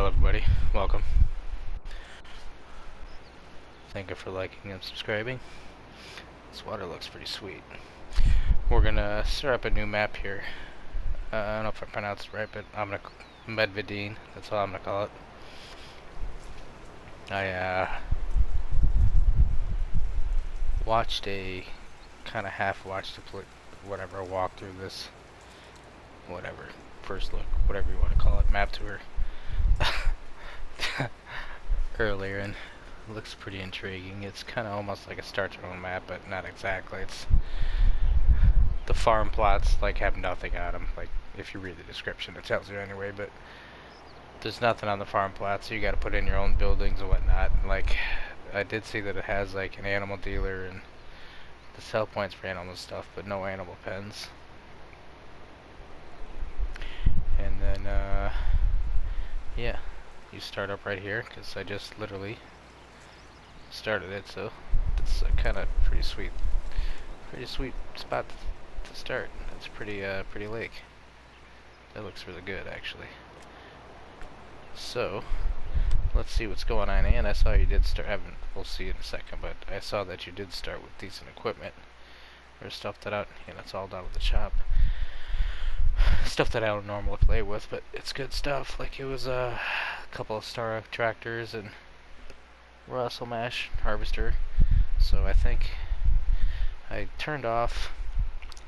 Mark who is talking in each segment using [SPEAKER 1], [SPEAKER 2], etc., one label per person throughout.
[SPEAKER 1] Hello everybody, welcome. Thank you for liking and subscribing. This water looks pretty sweet. We're gonna start up a new map here. I don't know if I pronounced it right, but I'm gonna Medvedin, that's all I'm gonna call it. I watched kinda half-watched a walk through this, whatever, first look, whatever you want to call it, map tour earlier, and it looks pretty intriguing. It's kinda almost like a start your own map, but not exactly. It's the farm plots like have nothing on them. Like if you read the description, it tells you anyway. But there's nothing on the farm plots, so you got to put in your own buildings and whatnot. And, like I did see that it has like an animal dealer and the sell points for animal stuff, but no animal pens. And then yeah, you start up right here because I just literally started it, so it's a kind of pretty sweet spot to start. It's pretty lake. That looks really good actually. So let's see what's going on. And I saw you did start having, we'll see in a second, but I saw that you did start with decent equipment. There's stuff that it's all down at the shop. Stuff that I don't normally play with, but it's good stuff. Like it was a couple of Star tractors and Russell Mash harvester. So I think I turned off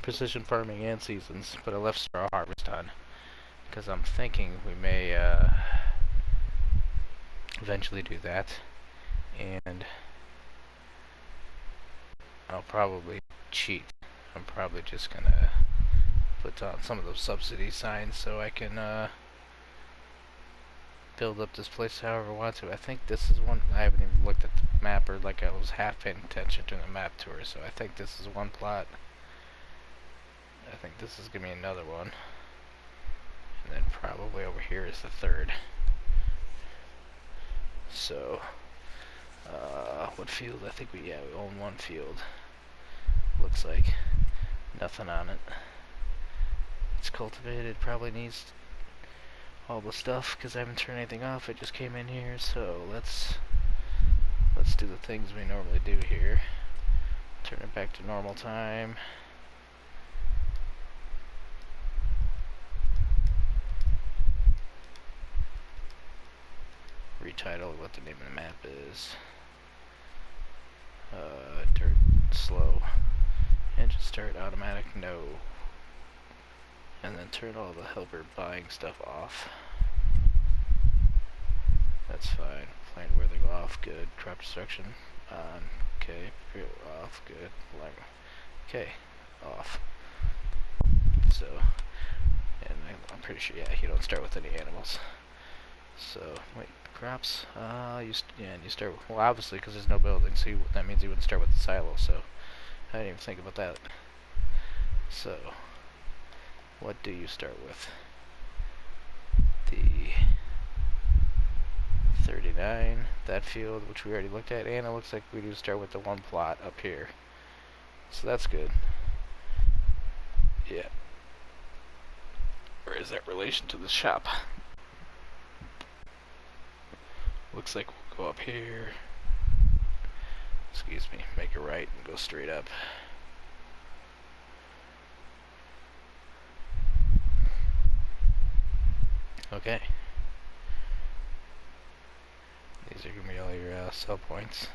[SPEAKER 1] precision farming and seasons, but I left straw harvest on because I'm thinking we may eventually do that, and I'll probably cheat. I'm probably just gonna put on some of those subsidy signs so I can build up this place however I want to. I think this is one. I haven't even looked at the map, or like I was half paying attention to the map tour, so I think this is one plot. I think this is gonna be another one, and then probably over here is the third. So what field? I think we own one field. Looks like nothing on it. It's cultivated. Probably needs all the stuff because I haven't turned anything off. I just came in here, so let's do the things we normally do here. Turn it back to normal time. Retitle what the name of the map is. Dirt slow. Engine start automatic no. And then turn all the helper buying stuff off. That's fine. Plant weathering off, good. Crop destruction on, okay. Off, good. Okay, off. So, and I'm pretty sure, yeah, you don't start with any animals. So, wait, crops, and you start with, well, obviously, because there's no building, so that means you wouldn't start with the silo, so I didn't even think about that. So, what do you start with? The 39, that field, which we already looked at, and it looks like we do start with the one plot up here. So that's good. Yeah. Where is that relation to the shop? Looks like we'll go up here. Excuse me, make a right and go straight up. Okay. These are gonna be all your sell points.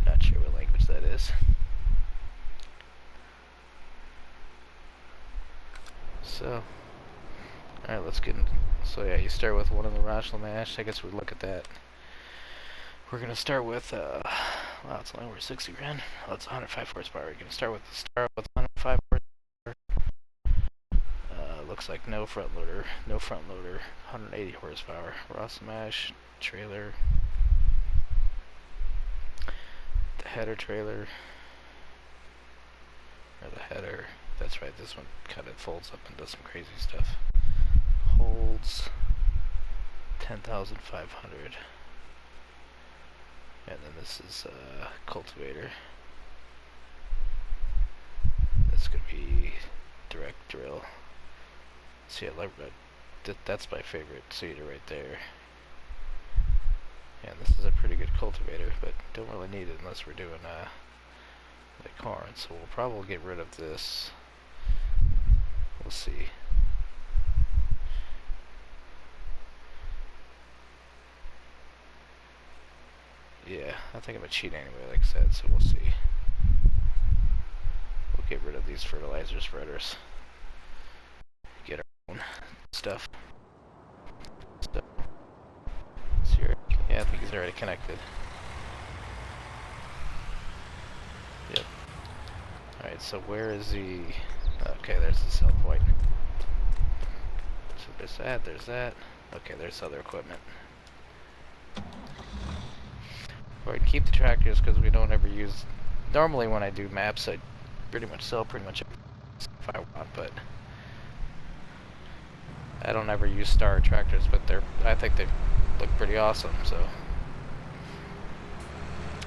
[SPEAKER 1] Not sure what language that is. So, alright, let's get into, so yeah, you start with one of the Russell Mash. I guess we look at that. We're gonna start with, wow, it's only worth 60 grand. Well, it's 105 horsepower. We're gonna start with the Star with 105 horsepower. Looks like no front loader, 180 horsepower. Russell Mash, trailer. The header trailer. Or the header. That's right, this one kind of folds up and does some crazy stuff. Holds 10,500. And then this is cultivator. That's gonna be direct drill. See, I that's my favorite seeder right there. And this is a pretty good cultivator, but don't really need it unless we're doing the corn. So we'll probably get rid of this. We'll see. Yeah, I think I'm gonna cheat anyway, like I said, so we'll see. We'll get rid of these fertilizer spreaders. Get our own stuff. So, yeah, I think he's already connected. Yep. Alright, so where is the... Okay, there's the sell point. So there's that. Okay, there's other equipment. Alright, keep the tractors because we don't ever use... Normally when I do maps, I pretty much sell pretty much if I want, but... I don't ever use star tractors, but I think they look pretty awesome, so...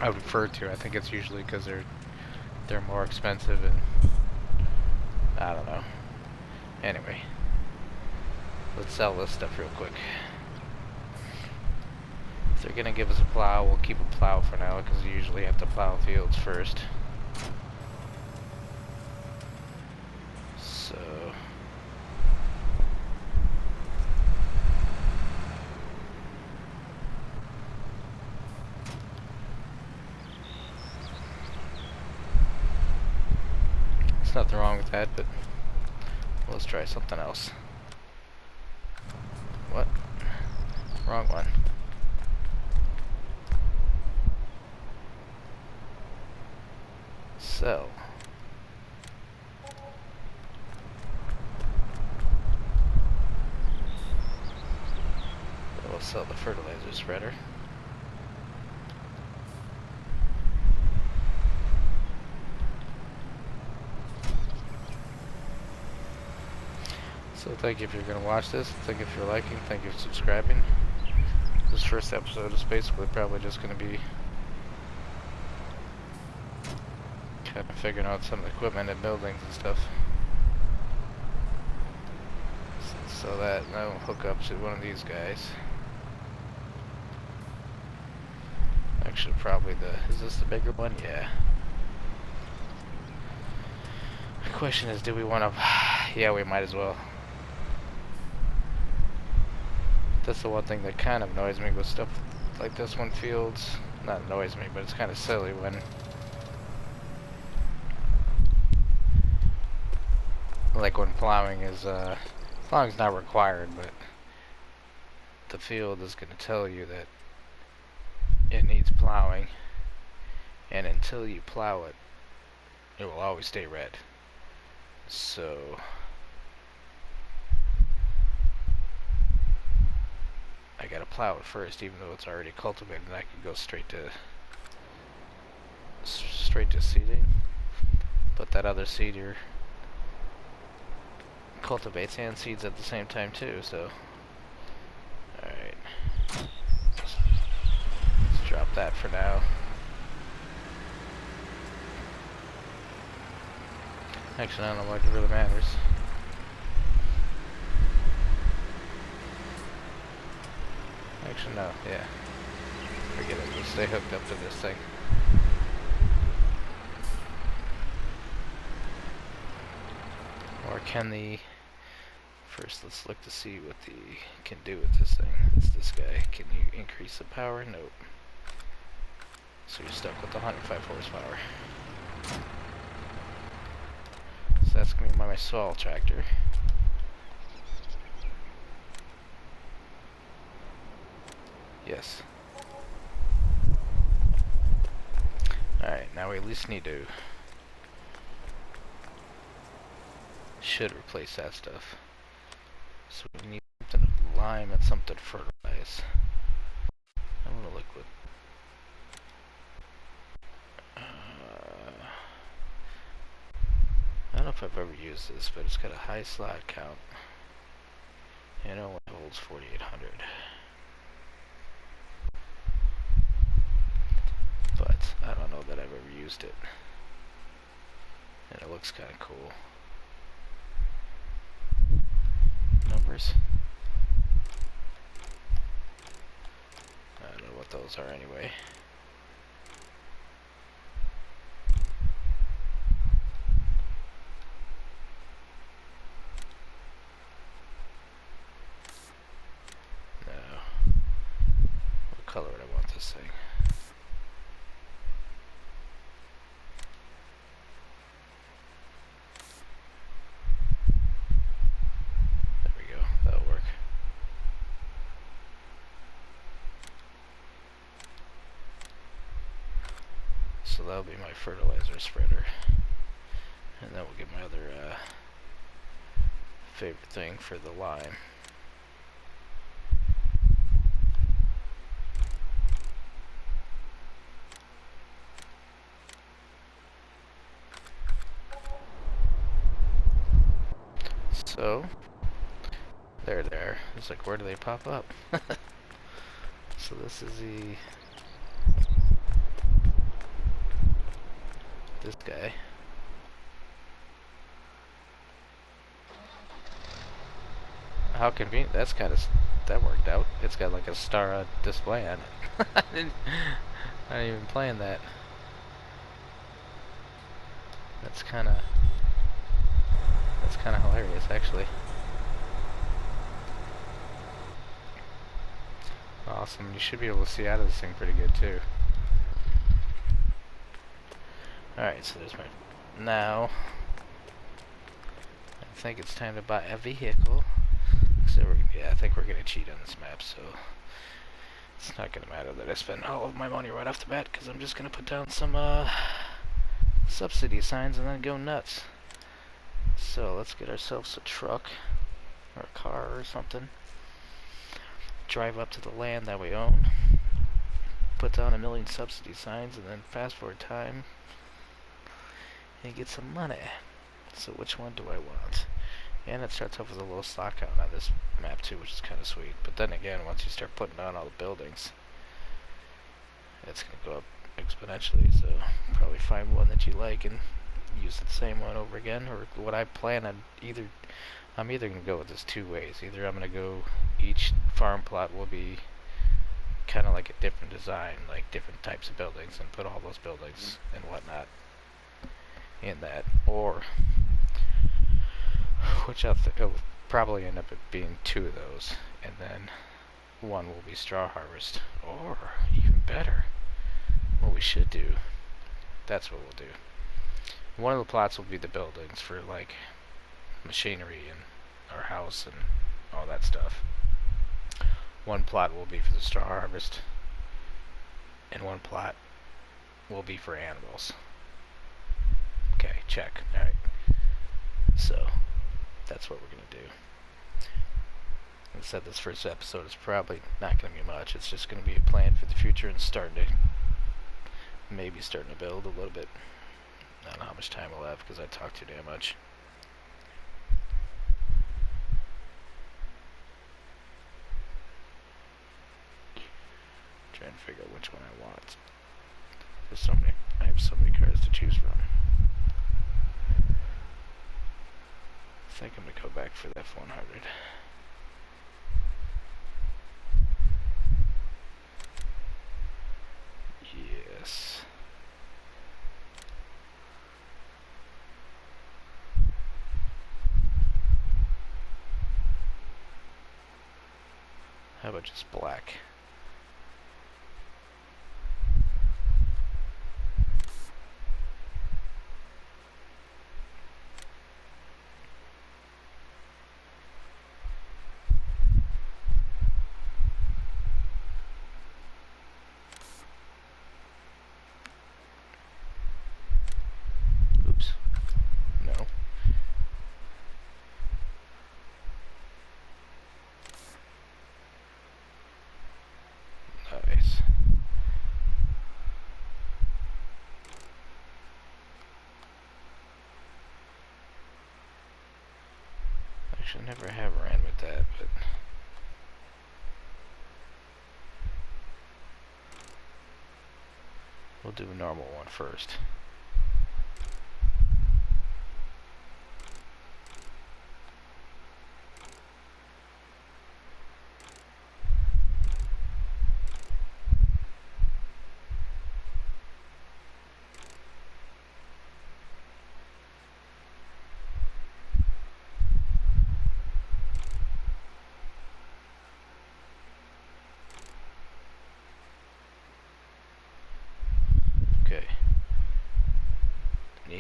[SPEAKER 1] I would prefer to. I think it's usually because they're more expensive and... I don't know. Anyway. Let's sell this stuff real quick. If they're gonna give us a plow, we'll keep a plow for now, because you usually have to plow fields first. So... There's nothing wrong with that, but let's try something else. What? Wrong one. Sell. We'll sell the fertilizer spreader. So thank you if you're going to watch this. Thank you if you're liking. Thank you for subscribing. This first episode is basically probably just going to be kind of figuring out some of the equipment and buildings and stuff. So that I'll hook up to one of these guys. Actually, probably is this the bigger one? Yeah. The question is, do we want to... Yeah, we might as well. That's the one thing that kind of annoys me with stuff like this when fields... Not annoys me, but it's kind of silly when... Like when plowing is... Plowing's not required, but... The field is going to tell you that it needs plowing. And until you plow it, it will always stay red. So... I gotta plow it first, even though it's already cultivated, and I can go straight to seeding. But that other seeder cultivates and seeds at the same time too, so... Alright. Let's drop that for now. Actually, I don't know what really matters. Actually, no, yeah. Forget it, we'll stay hooked up to this thing. Or can the... First, let's look to see what the can do with this thing. It's this guy. Can you increase the power? Nope. So you're stuck with 105 horsepower. So that's going to be my soil tractor. Yes. Alright, now we at least need to... Should replace that stuff. So we need something to lime and something to fertilize. I'm gonna liquid. I don't know if I've ever used this, but it's got a high slot count. And it only holds 4,800. But I don't know that I've ever used it. And it looks kind of cool. Numbers. those are anyway. No. What color would I want this thing? There we go. That'll work. So that'll be my fertilizer spreader. And then we'll get my other favorite thing for the lime. So, there. It's like, where do they pop up? So this is this guy. How convenient. That's kind of, that worked out. It's got like a star display on it. I didn't even plan that. That's kind of hilarious, actually. Awesome. You should be able to see out of this thing pretty good too. Alright, so there's my... Now, I think it's time to buy a vehicle. So yeah, I think we're going to cheat on this map, so it's not going to matter that I spend all of my money right off the bat, because I'm just going to put down some subsidy signs and then go nuts. So let's get ourselves a truck, or a car or something. Drive up to the land that we own, put down 1 million subsidy signs, and then fast forward time and get some money. So which one do I want? And it starts off with a low stock count on this map too, which is kind of sweet. But then again, once you start putting down all the buildings, it's going to go up exponentially. So probably find one that you like and use the same one over again. Or what I plan on, I'm either going to go with this 2 ways. Either I'm going to go, each farm plot will be kind of like a different design, like different types of buildings, and put all those buildings and whatnot in that. Or, which it'll probably end up being 2 of those, and then one will be straw harvest. Or, even better, what we should do, that's what we'll do. One of the plots will be the buildings for like machinery and our house and all that stuff. One plot will be for the straw harvest, and one plot will be for animals. Okay, check. Alright. So, that's what we're going to do. Like I said, this first episode is probably not going to be much. It's just going to be a plan for the future and maybe starting to build a little bit. I don't know how much time we'll have because I talk too damn much. Trying to figure out which one I want. There's so many. I have so many cars to choose from. I think I'm gonna go back for the F100. Yes. How about just black? Oops. No. Nice. Actually, never have ran with that, but we'll do a normal one first.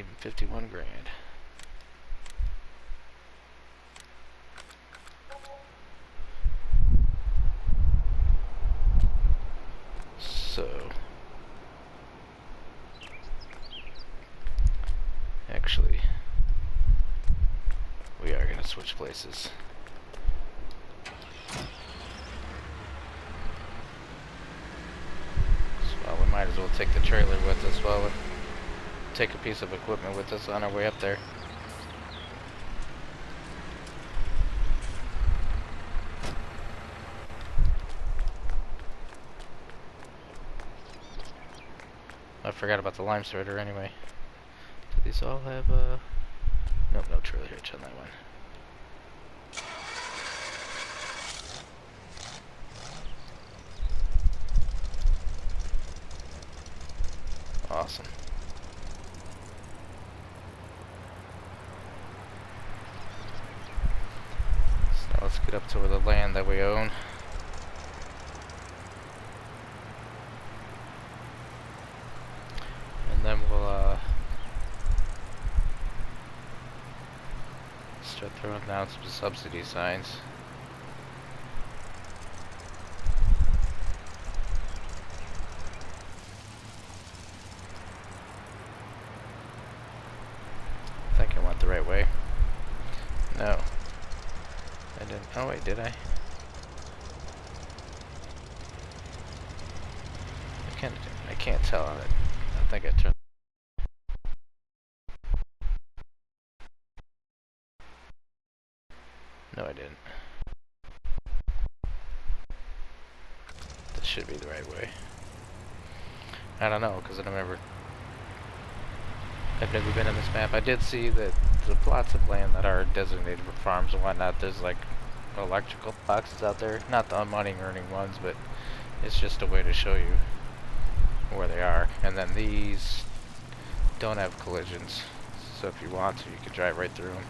[SPEAKER 1] even 51 grand. So, actually, we are going to switch places. So we might as well take the trailer with us while we take a piece of equipment with us on our way up there. I forgot about the lime sorter anyway. Do these all have nope, no trailer hitch on that one. Awesome. So now let's get up to the land that we own. And then we'll start throwing down some subsidy signs. I think I went the right way. No. I didn't. Oh wait, did I? I can't tell on it. I think I turned. No, I didn't. This should be the right way. I don't know, because I've never been in this map. I did see that the plots of land that are designated for farms and whatnot, there's like electrical boxes out there. Not the money earning ones, but it's just a way to show you where they are. And then these don't have collisions, so if you want to, you can drive right through them.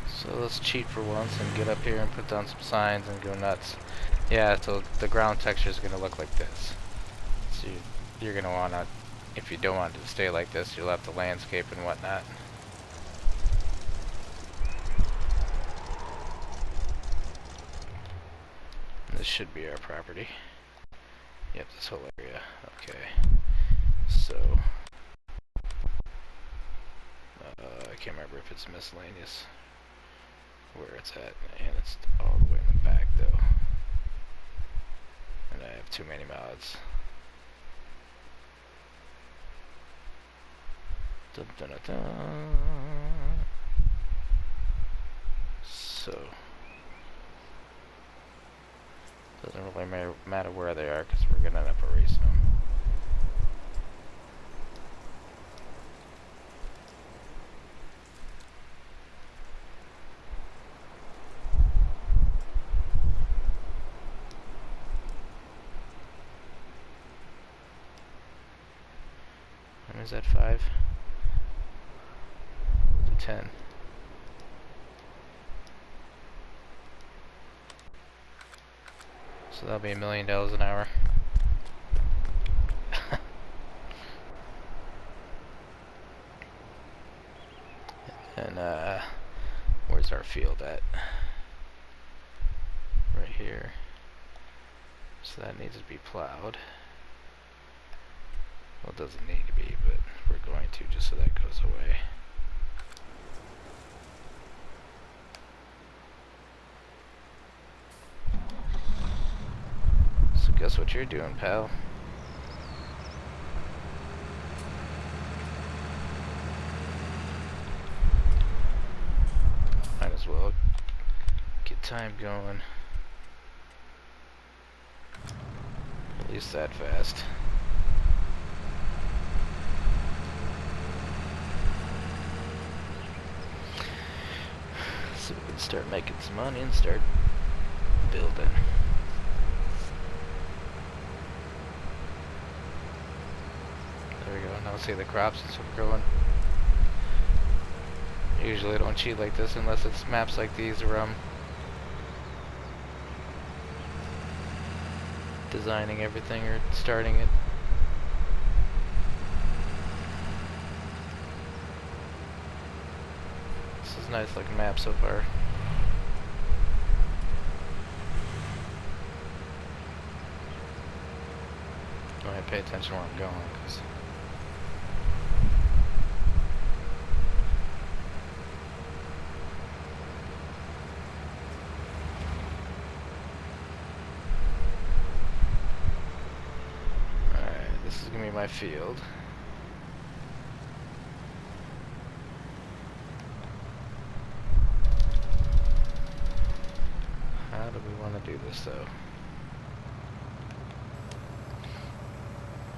[SPEAKER 1] So let's cheat for once and get up here and put down some signs and go nuts. Yeah, so the ground texture is going to look like this. So you're going to want to, if you don't want it to stay like this, you'll have to landscape and whatnot. And this should be our property. Yep, this whole area. Okay. So, I can't remember if it's miscellaneous where it's at, and it's all the way in the back though. And I have too many mods. Dun, dun, dun, dun. So doesn't really matter where they are because we're gonna end up erasing them. Is that 5? 10. So that'll be $1 million an hour. And where's our field at? Right here. So that needs to be plowed. Well, it doesn't need to be, but we're going to just so that goes away. So guess what you're doing, pal? Might as well get time going. At least that fast. So we can start making some money and start building. There we go. Now to see the crops as we're going. Usually I don't cheat like this unless it's maps like these where I'm designing everything or starting it. This is a nice looking map so far. I might pay attention where I'm going, because this is going to be my field. How do we want to do this though?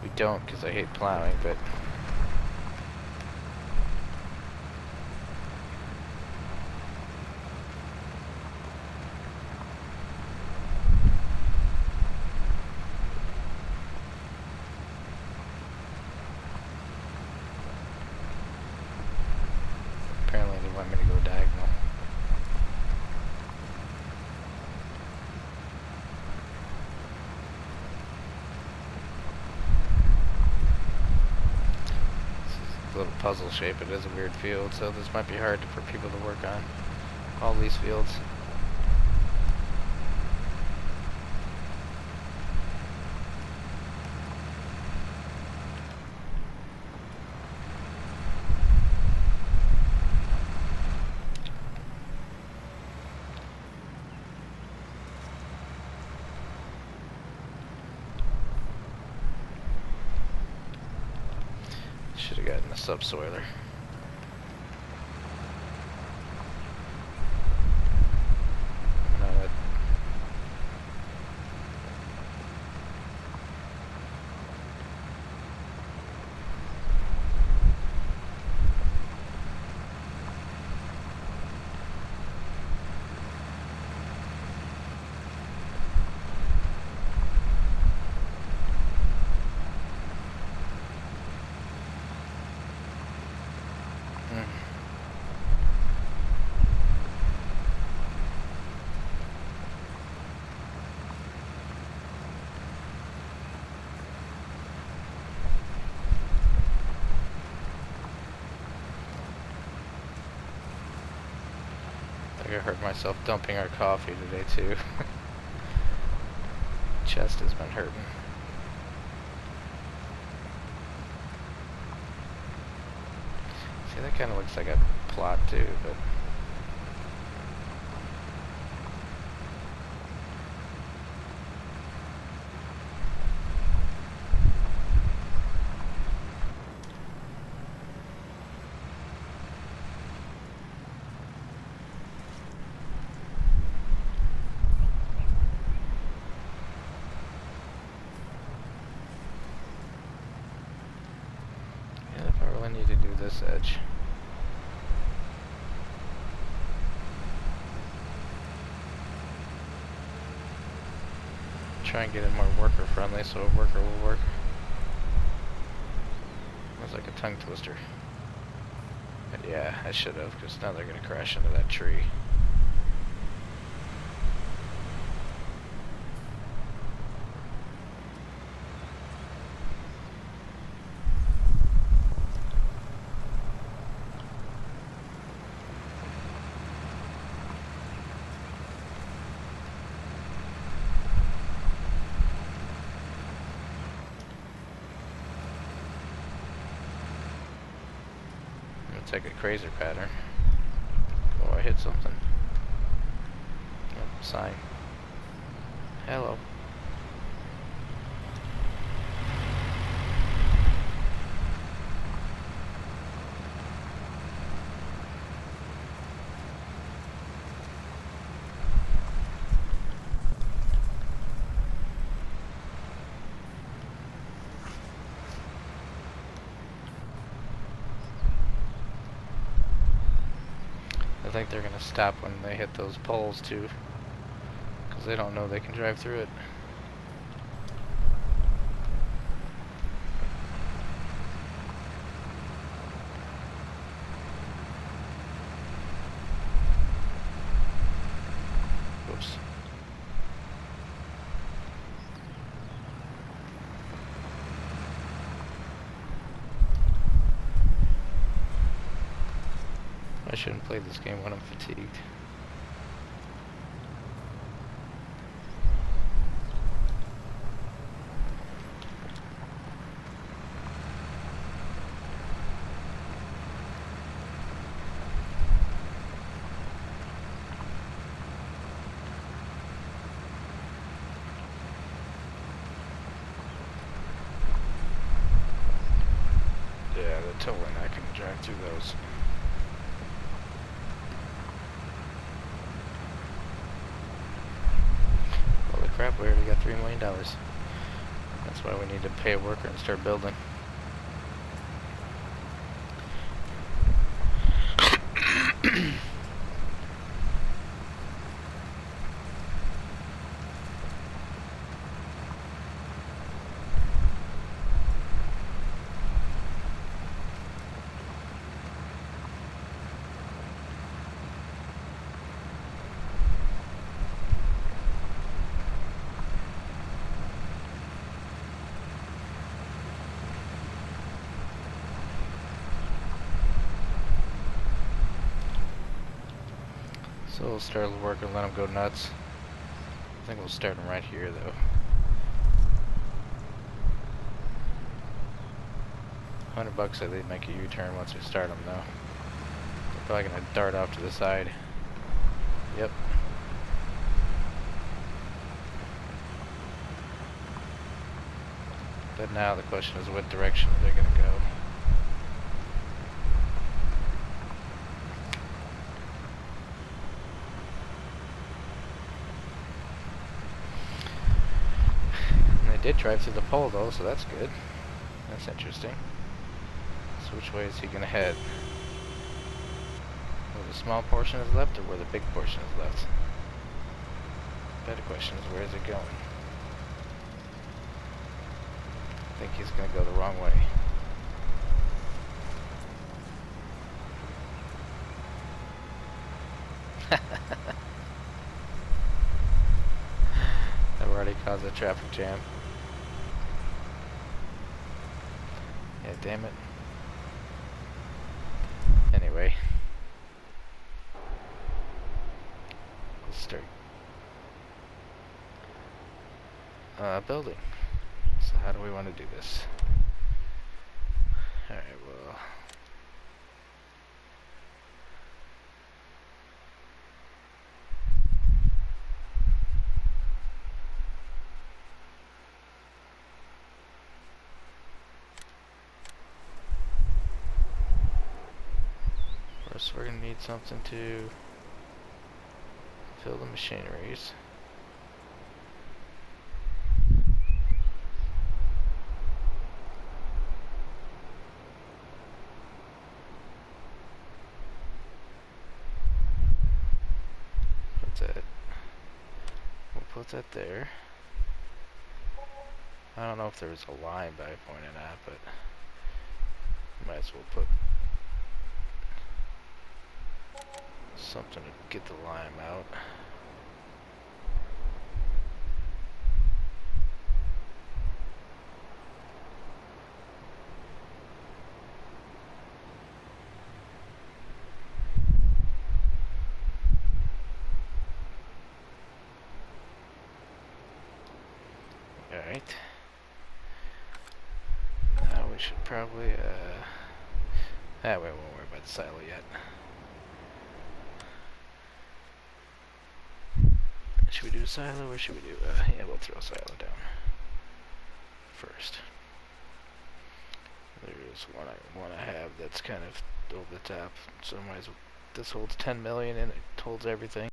[SPEAKER 1] We don't, because I hate plowing, but apparently they want me to go diagonal. Little puzzle shape. It is a weird field, so this might be hard for people to work on. All these fields. Should have gotten a subsoiler. I hurt myself dumping our coffee today too. Chest has been hurting. See, that kind of looks like a plot too, but I need to do this edge. Try and get it more worker friendly so a worker will work. It was like a tongue twister. But yeah, I should have, because now they're going to crash into that tree. Take a crazer pattern. Oh, I hit something. Oh, sign. Hello. I think they're going to stop when they hit those poles too, because they don't know they can drive through it. shouldn't play this game when I'm fatigued. Yeah, the towing, I can drive through those. Holy crap, we already got $3 million. That's why we need to pay a worker and start building. So we'll start the work and let them go nuts. I think we'll start them right here though. $100 so they make a U-turn once we start them though. They're probably gonna dart off to the side. Yep. But now the question is what direction they're gonna go. Did drive through the pole though, so that's good. That's interesting. So which way is he gonna head? Where the small portion is left or where the big portion is left? Better question is where is it going? I think he's gonna go the wrong way. I've already caused a traffic jam. Yeah, damn it. Anyway. Let's start building. So how do we want to do this? Alright, well... First we're going to need something to fill the machineries. We'll put that there. I don't know if there's a line that I pointed at, but might as well put something to get the lime out. Alright. Now we should probably, we won't worry about the silo yet. Should we do a silo or should we do, yeah, we'll throw a silo down first. There's one I have that's kind of over the top, so might as well, this holds 10 million and it holds everything.